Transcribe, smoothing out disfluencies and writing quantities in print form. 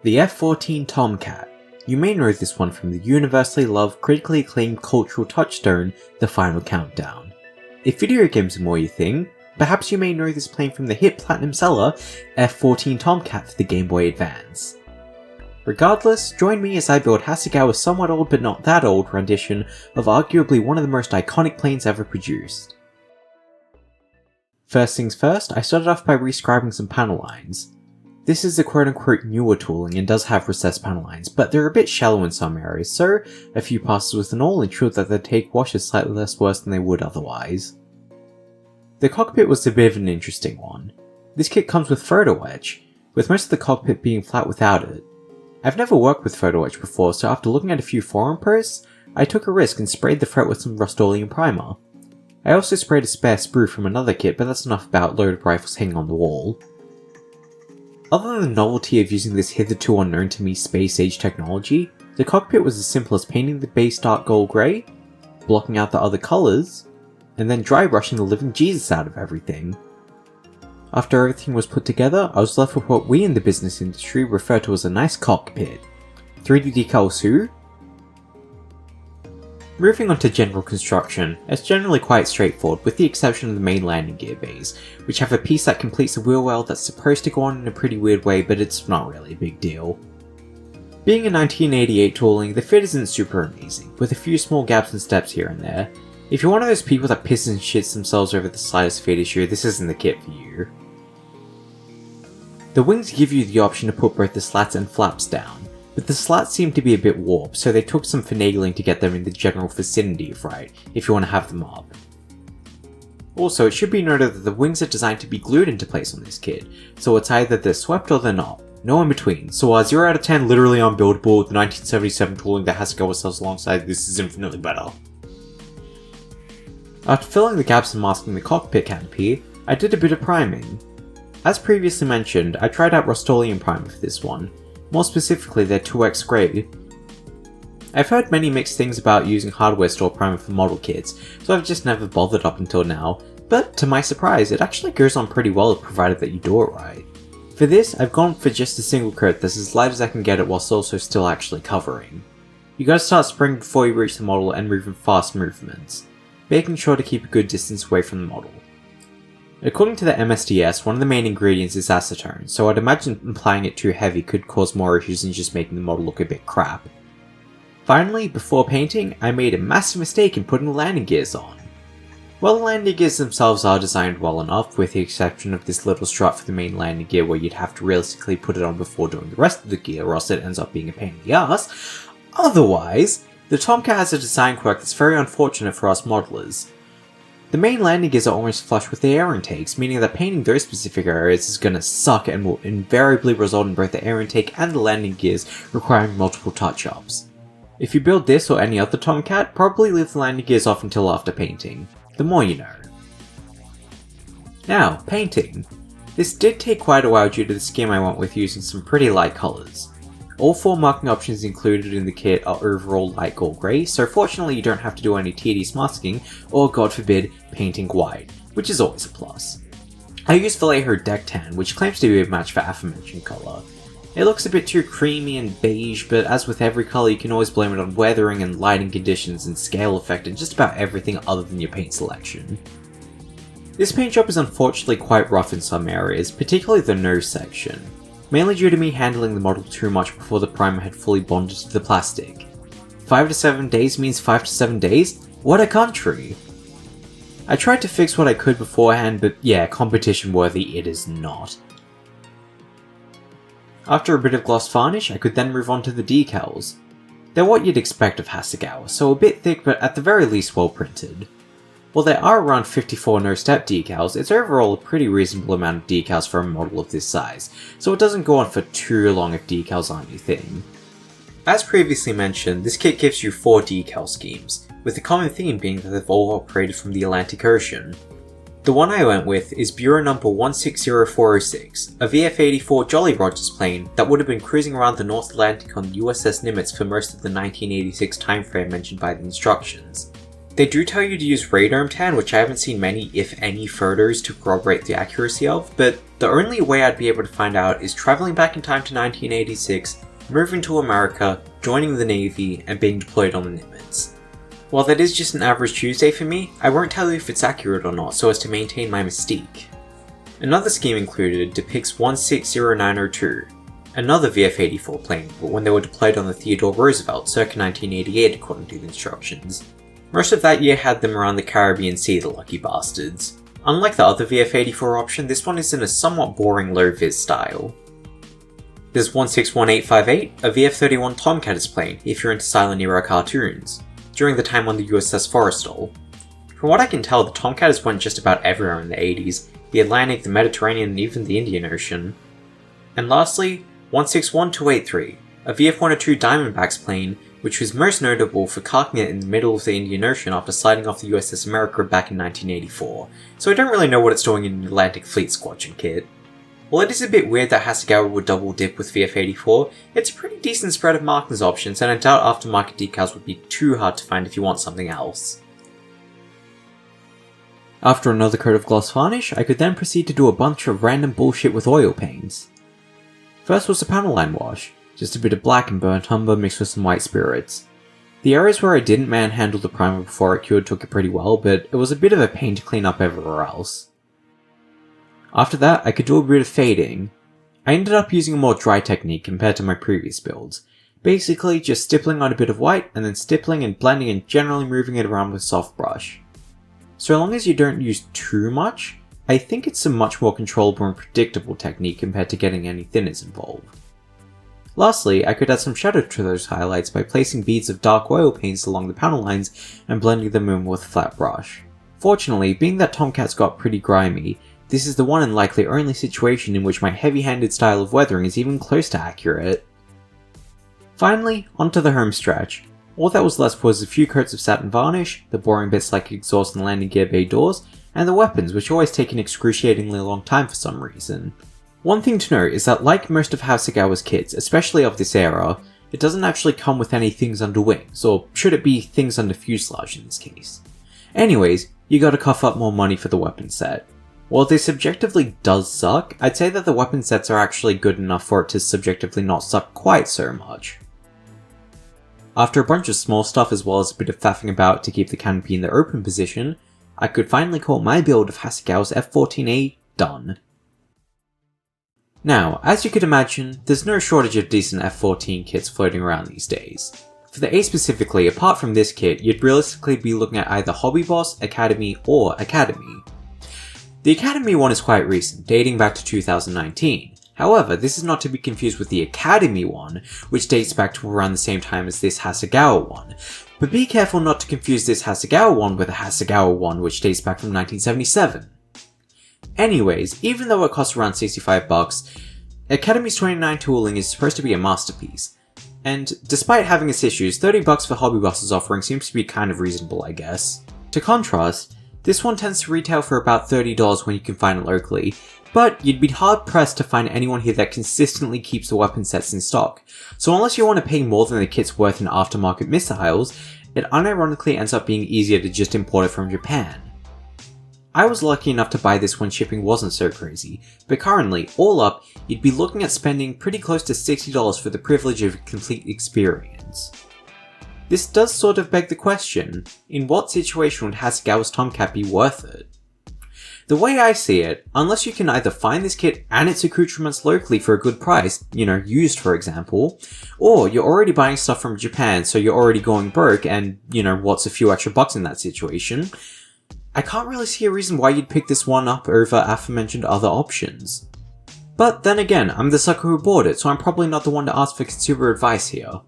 The F-14 Tomcat. You may know this one from the universally loved, critically acclaimed cultural touchstone, The Final Countdown. If video games are more your thing, perhaps you may know this plane from the hit platinum seller, F-14 Tomcat for the Game Boy Advance. Regardless, join me as I build Hasegawa's somewhat old but not that old rendition of arguably one of the most iconic planes ever produced. First things first, I started off by rescribing some panel lines. This is the quote-unquote newer tooling and does have recessed panel lines, but they're a bit shallow in some areas, so a few passes with an awl ensured that the take wash is slightly less worse than they would otherwise. The cockpit was a bit of an interesting one. This kit comes with photo etch, with most of the cockpit being flat without it. I've never worked with photo etch before, so after looking at a few forum posts, I took a risk and sprayed the fret with some Rust-Oleum primer. I also sprayed a spare sprue from another kit, but that's enough about loaded rifles hanging on the wall. Other than the novelty of using this hitherto unknown to me space-age technology, the cockpit was as simple as painting the base dark gold grey, blocking out the other colours, and then dry brushing the living Jesus out of everything. After everything was put together, I was left with what we in the business industry refer to as a nice cockpit. 3D decals who? Moving on to general construction, it's generally quite straightforward with the exception of the main landing gear bays, which have a piece that completes a wheel well that's supposed to go on in a pretty weird way, but it's not really a big deal. Being a 1988 tooling, the fit isn't super amazing, with a few small gaps and steps here and there. If you're one of those people that pisses and shits themselves over the slightest fit issue, this isn't the kit for you. The wings give you the option to put both the slats and flaps down, but the slats seem to be a bit warped, so they took some finagling to get them in the general vicinity of right, if you want to have them up. Also, it should be noted that the wings are designed to be glued into place on this kit, so it's either they're swept or they're not, no in between, so while 0 out of 10 literally unbuildable, the 1977 tooling that Hasegawa sells alongside this is infinitely better. After filling the gaps and masking the cockpit canopy, I did a bit of priming. As previously mentioned, I tried out Rust-Oleum primer for this one, more specifically their 2X grey. I've heard many mixed things about using hardware store primer for model kits, so I've just never bothered up until now, but to my surprise it actually goes on pretty well provided that you do it right. For this, I've gone for just a single coat that's as light as I can get it whilst also still actually covering. You gotta start spraying before you reach the model and move in fast movements, making sure to keep a good distance away from the model. According to the MSDS, one of the main ingredients is acetone, so I'd imagine applying it too heavy could cause more issues than just making the model look a bit crap. Finally, before painting, I made a massive mistake in putting the landing gears on. While the landing gears themselves are designed well enough, with the exception of this little strut for the main landing gear where you'd have to realistically put it on before doing the rest of the gear or else it ends up being a pain in the ass, otherwise, the Tomcat has a design quirk that's very unfortunate for us modelers. The main landing gears are almost flush with the air intakes, meaning that painting those specific areas is gonna suck and will invariably result in both the air intake and the landing gears requiring multiple touch-ups. If you build this or any other Tomcat, probably leave the landing gears off until after painting. The more you know. Now, painting. This did take quite a while due to the scheme I went with using some pretty light colours. All 4 marking options included in the kit are overall light gold grey, so fortunately you don't have to do any tedious masking or, god forbid, painting white, which is always a plus. I used Vallejo Deck Tan, which claims to be a match for aforementioned colour. It looks a bit too creamy and beige, but as with every colour you can always blame it on weathering and lighting conditions and scale effect and just about everything other than your paint selection. This paint job is unfortunately quite rough in some areas, particularly the nose section. Mainly due to me handling the model too much before the primer had fully bonded to the plastic. 5 to 7 days means 5 to 7 days? What a country! I tried to fix what I could beforehand, but yeah, competition worthy it is not. After a bit of gloss varnish, I could then move on to the decals. They're what you'd expect of Hasegawa, so a bit thick but at the very least well printed. While there are around 54 no-step decals, it's overall a pretty reasonable amount of decals for a model of this size, so it doesn't go on for too long if decals aren't your thing. As previously mentioned, this kit gives you 4 decal schemes, with the common theme being that they've all operated from the Atlantic Ocean. The one I went with is Bureau number 160406, a VF-84 Jolly Rogers plane that would have been cruising around the North Atlantic on the USS Nimitz for most of the 1986 timeframe mentioned by the instructions. They do tell you to use radome tan, which I haven't seen many, if any, photos to corroborate the accuracy of, but the only way I'd be able to find out is travelling back in time to 1986, moving to America, joining the Navy, and being deployed on the Nimitz. While that is just an average Tuesday for me, I won't tell you if it's accurate or not so as to maintain my mystique. Another scheme included depicts 160902, another VF-84 plane, but when they were deployed on the Theodore Roosevelt circa 1988 according to the instructions. Most of that year had them around the Caribbean Sea, the lucky bastards. Unlike the other VF-84 option, this one is in a somewhat boring low-vis style. There's 161858, a VF-31 Tomcat plane if you're into silent era cartoons, during the time on the USS Forrestal. From what I can tell, the Tomcats went just about everywhere in the 80s, the Atlantic, the Mediterranean, and even the Indian Ocean. And lastly, 161283, a VF-102 Diamondbacks plane, which was most notable for carking it in the middle of the Indian Ocean after sliding off the USS America back in 1984, so I don't really know what it's doing in an Atlantic Fleet Squadron kit. While it is a bit weird that Hasegawa would double dip with VF-84, it's a pretty decent spread of markings options, and I doubt aftermarket decals would be too hard to find if you want something else. After another coat of gloss varnish, I could then proceed to do a bunch of random bullshit with oil paints. First was a panel line wash, just a bit of black and burnt umber mixed with some white spirits. The areas where I didn't manhandle the primer before it cured took it pretty well, but it was a bit of a pain to clean up everywhere else. After that, I could do a bit of fading. I ended up using a more dry technique compared to my previous builds. Basically, just stippling on a bit of white, and then stippling and blending and generally moving it around with soft brush. So long as you don't use too much, I think it's a much more controllable and predictable technique compared to getting any thinners involved. Lastly, I could add some shadow to those highlights by placing beads of dark oil paints along the panel lines and blending them in with a flat brush. Fortunately, being that Tomcats got pretty grimy, this is the one and likely only situation in which my heavy-handed style of weathering is even close to accurate. Finally, onto the home stretch. All that was left was a few coats of satin varnish, the boring bits like exhaust and landing gear bay doors, and the weapons, which always take an excruciatingly long time for some reason. One thing to note is that like most of Hasegawa's kits, especially of this era, it doesn't actually come with any things under wings, or should it be things under fuselage in this case. Anyways, you gotta cough up more money for the weapon set. While this subjectively does suck, I'd say that the weapon sets are actually good enough for it to subjectively not suck quite so much. After a bunch of small stuff as well as a bit of faffing about to keep the canopy in the open position, I could finally call my build of Hasegawa's F-14A done. Now, as you could imagine, there's no shortage of decent F-14 kits floating around these days. For the A specifically, apart from this kit, you'd realistically be looking at either Hobby Boss, Academy, or Academy. The Academy one is quite recent, dating back to 2019. However, this is not to be confused with the Academy one, which dates back to around the same time as this Hasegawa one. But be careful not to confuse this Hasegawa one with the Hasegawa one, which dates back from 1977. Anyways, even though it costs around $65, Academy's 29 tooling is supposed to be a masterpiece. And despite having its issues, $30 for Hobby Boss's offering seems to be kind of reasonable, I guess. To contrast, this one tends to retail for about $30 when you can find it locally, but you'd be hard pressed to find anyone here that consistently keeps the weapon sets in stock, so unless you want to pay more than the kit's worth in aftermarket missiles, it unironically ends up being easier to just import it from Japan. I was lucky enough to buy this when shipping wasn't so crazy, but currently, all up, you'd be looking at spending pretty close to $60 for the privilege of a complete experience. This does sort of beg the question, in what situation would Hasegawa's Tomcat be worth it? The way I see it, unless you can either find this kit and its accoutrements locally for a good price, used for example, or you're already buying stuff from Japan so you're already going broke and, what's a few extra bucks in that situation, I can't really see a reason why you'd pick this one up over aforementioned other options. But then again, I'm the sucker who bought it, so I'm probably not the one to ask for consumer advice here.